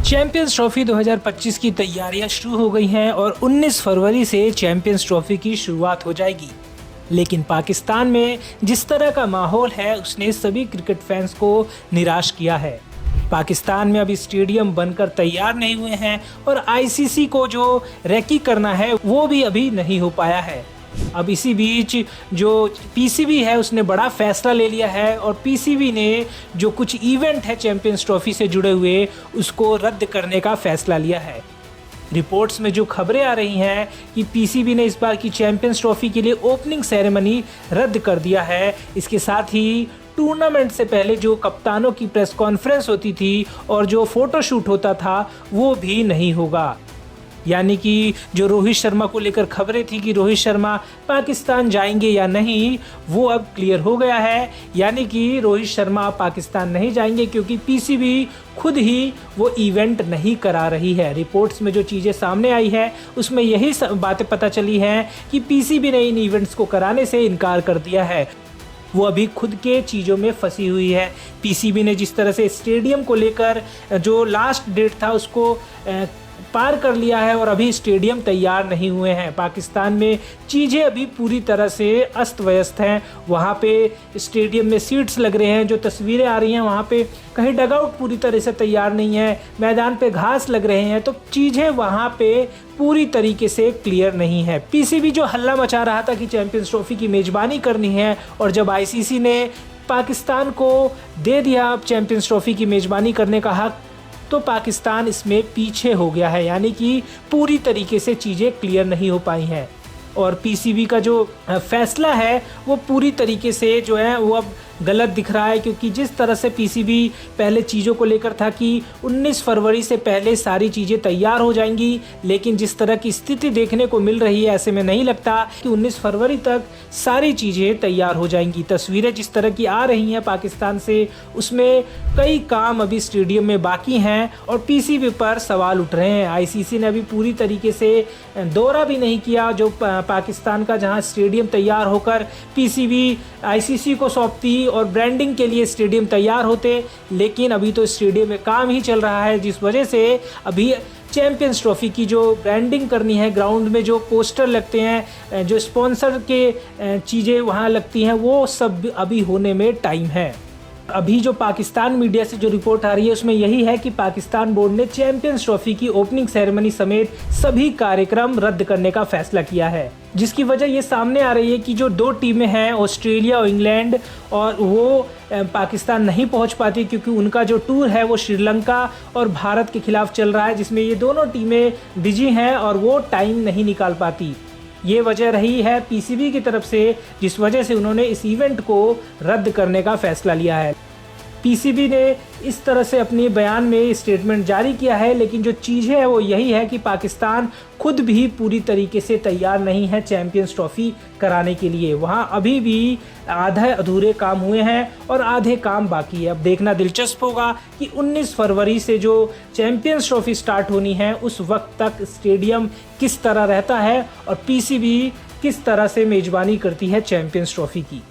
Champions trophy 2025 की तैयारियां शुरू हो गई हैं और 19 फरवरी से चैंपियंस ट्रॉफी की शुरुआत हो जाएगी। लेकिन पाकिस्तान में जिस तरह का माहौल है उसने सभी क्रिकेट फैंस को निराश किया है। पाकिस्तान में अभी स्टेडियम बनकर तैयार नहीं हुए हैं और आईसीसी को जो रेकी करना है वो भी अभी नहीं हो पाया है। अब इसी बीच जो पीसीबी है उसने बड़ा फैसला ले लिया है और पीसीबी ने जो कुछ इवेंट है चैंपियंस ट्रॉफी से जुड़े हुए उसको रद्द करने का फैसला लिया है। रिपोर्ट्स में जो खबरें आ रही हैं कि पीसीबी ने इस बार की चैंपियंस ट्रॉफी के लिए ओपनिंग सेरेमनी रद्द कर दिया है। इसके साथ ही टूर्नामेंट से पहले जो कप्तानों की प्रेस कॉन्फ्रेंस होती थी और जो फोटोशूट होता था वो भी नहीं होगा। यानी कि जो रोहित शर्मा को लेकर खबरें थी कि रोहित शर्मा पाकिस्तान जाएंगे या नहीं, वो अब क्लियर हो गया है। यानी कि रोहित शर्मा पाकिस्तान नहीं जाएंगे क्योंकि पीसीबी खुद ही वो इवेंट नहीं करा रही है। रिपोर्ट्स में जो चीज़ें सामने आई है उसमें यही बातें पता चली हैं कि पीसीबी ने इन इवेंट्स को कराने से इनकार कर दिया है। वो अभी खुद के चीज़ों में फंसी हुई है। पीसीबी ने जिस तरह से स्टेडियम को लेकर जो लास्ट डेट था उसको पार कर लिया है और अभी स्टेडियम तैयार नहीं हुए हैं। पाकिस्तान में चीज़ें अभी पूरी तरह से अस्त व्यस्त हैं। वहाँ पे स्टेडियम में सीट्स लग रहे हैं, जो तस्वीरें आ रही हैं वहाँ पे कहीं डगआउट पूरी तरह से तैयार नहीं है, मैदान पे घास लग रहे हैं, तो चीज़ें वहाँ पे पूरी तरीके से क्लियर नहीं है। पीसीबी जो हल्ला मचा रहा था कि चैंपियंस ट्रॉफी की मेज़बानी करनी है और जब आईसीसी ने पाकिस्तान को दे दिया अब चैंपियंस ट्रॉफी की मेज़बानी करने का हक, तो पाकिस्तान इसमें पीछे हो गया है। यानी कि पूरी तरीके से चीज़ें क्लियर नहीं हो पाई हैं और पीसीबी का जो फैसला है वो पूरी तरीके से जो है वो अब गलत दिख रहा है। क्योंकि जिस तरह से पीसीबी पहले चीज़ों को लेकर था कि 19 फरवरी से पहले सारी चीज़ें तैयार हो जाएंगी, लेकिन जिस तरह की स्थिति देखने को मिल रही है ऐसे में नहीं लगता कि 19 फरवरी तक सारी चीज़ें तैयार हो जाएंगी। तस्वीरें जिस तरह की आ रही हैं पाकिस्तान से उसमें कई काम अभी स्टेडियम में बाकी हैं और पीसीबी पर सवाल उठ रहे हैं। आईसीसी ने अभी पूरी तरीके से दौरा भी नहीं किया जो पाकिस्तान का, जहां स्टेडियम तैयार होकर पीसीबी आईसीसी को सौंपती और ब्रांडिंग के लिए स्टेडियम तैयार होते, लेकिन अभी तो स्टेडियम में काम ही चल रहा है, जिस वजह से अभी चैंपियंस ट्रॉफी की जो ब्रांडिंग करनी है, ग्राउंड में जो पोस्टर लगते हैं, जो स्पॉन्सर के चीज़ें वहाँ लगती हैं, वो सब अभी होने में टाइम है। अभी जो पाकिस्तान मीडिया से जो रिपोर्ट आ रही है उसमें यही है कि पाकिस्तान बोर्ड ने चैंपियंस ट्रॉफी की ओपनिंग सेरेमनी समेत सभी कार्यक्रम रद्द करने का फैसला किया है, जिसकी वजह ये सामने आ रही है कि जो दो टीमें हैं ऑस्ट्रेलिया और इंग्लैंड, और वो पाकिस्तान नहीं पहुंच पाती क्योंकि उनका जो टूर है वो श्रीलंका और भारत के खिलाफ चल रहा है, जिसमें ये दोनों टीमें बिजी हैं और वो टाइम नहीं निकाल पाती। ये वजह रही है पीसीबी की तरफ से, जिस वजह से उन्होंने इस इवेंट को रद्द करने का फैसला लिया है। पीसीबी ने इस तरह से अपने बयान में स्टेटमेंट जारी किया है, लेकिन जो चीज़ है वो यही है कि पाकिस्तान खुद भी पूरी तरीके से तैयार नहीं है चैंपियंस ट्रॉफी कराने के लिए। वहाँ अभी भी आधे अधूरे काम हुए हैं और आधे काम बाकी है। अब देखना दिलचस्प होगा कि 19 फरवरी से जो चैंपियंस ट्रॉफी स्टार्ट होनी है उस वक्त तक स्टेडियम किस तरह रहता है और पीसीबी किस तरह से मेज़बानी करती है चैंपियंस ट्रॉफी की।